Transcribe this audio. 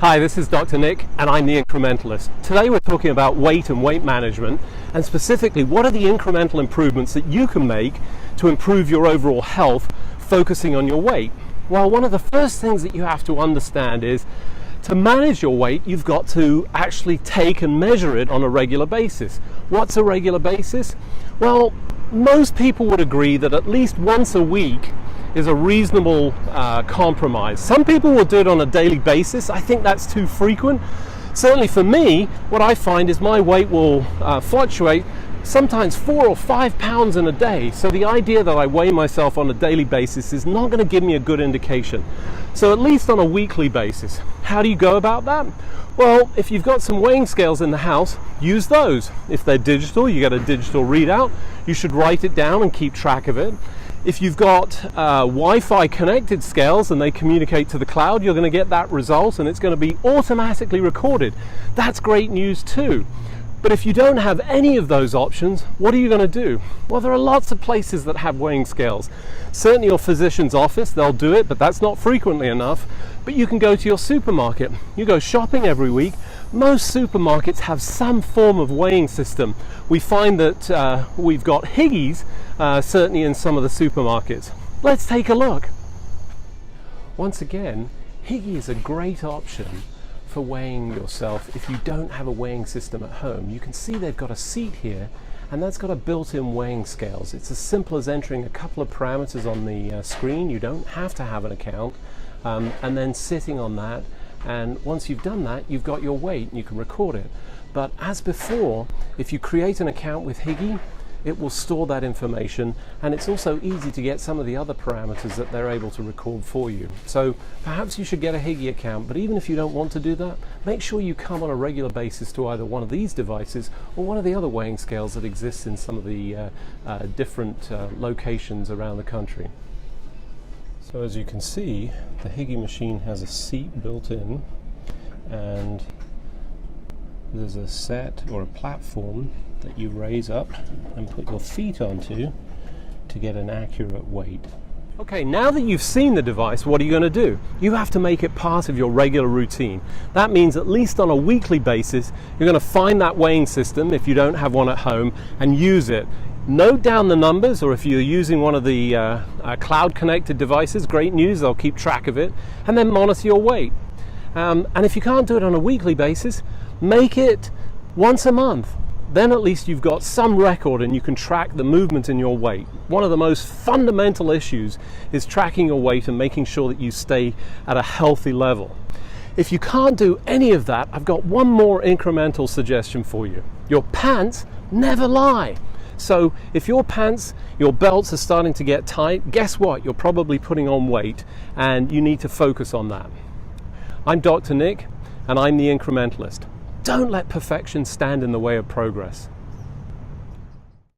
Hi, this is Dr. Nick and I'm the Incrementalist. Today we're talking about weight and weight management, and specifically what are the incremental improvements that you can make to improve your overall health focusing on your weight. Well, one of the first things that you have to understand is to manage your weight, you've got to actually take and measure it on a regular basis. What's a regular basis? Well, most people would agree that at least once a week is a reasonable compromise. Some people will do it on a daily basis. I think that's too frequent. Certainly for me, what I find is my weight will fluctuate sometimes 4 or 5 pounds in a day. So the idea that I weigh myself on a daily basis is not going to give me a good indication. So at least on a weekly basis. How do you go about that? Well, if you've got some weighing scales in the house, use those. If they're digital, you get a digital readout. You should write it down and keep track of it. If you've got Wi-Fi connected scales and they communicate to the cloud, you're going to get that result and it's going to be automatically recorded. That's great news too. But if you don't have any of those options, what are you going to do? Well, there are lots of places that have weighing scales. Certainly your physician's office, they'll do it, but that's not frequently enough. But you can go to your supermarket. You go shopping every week. Most supermarkets have some form of weighing system. We find that we've got Higgies, certainly in some of the supermarkets. Let's take a look. Once again, Higgy is a great option for weighing yourself if you don't have a weighing system at home. You can see they've got a seat here and that's got a built-in weighing scales. It's as simple as entering a couple of parameters on the screen. You don't have to have an account, and then sitting on that, and once you've done that, you've got your weight and you can record it. But as before, if you create an account with Higgy, it will store that information, and it's also easy to get some of the other parameters that they're able to record for you. So perhaps you should get a Higgy account, but even if you don't want to do that, make sure you come on a regular basis to either one of these devices or one of the other weighing scales that exist in some of the different locations around the country. So as you can see, the Higgy machine has a seat built in, and there's a set or a platform that you raise up and put your feet onto to get an accurate weight. Okay, now that you've seen the device, what are you going to do? You have to make it part of your regular routine. That means at least on a weekly basis, you're going to find that weighing system if you don't have one at home and use it. Note down the numbers, or if you're using one of the cloud connected devices, great news, they'll keep track of it, and then monitor your weight. And if you can't do it on a weekly basis, make it once a month. Then at least you've got some record and you can track the movement in your weight. One of the most fundamental issues is tracking your weight and making sure that you stay at a healthy level. If you can't do any of that, I've got one more incremental suggestion for you. Your pants never lie. So if your pants, your belts are starting to get tight, guess what? You're probably putting on weight and you need to focus on that. I'm Dr. Nick and I'm the Incrementalist. Don't let perfection stand in the way of progress.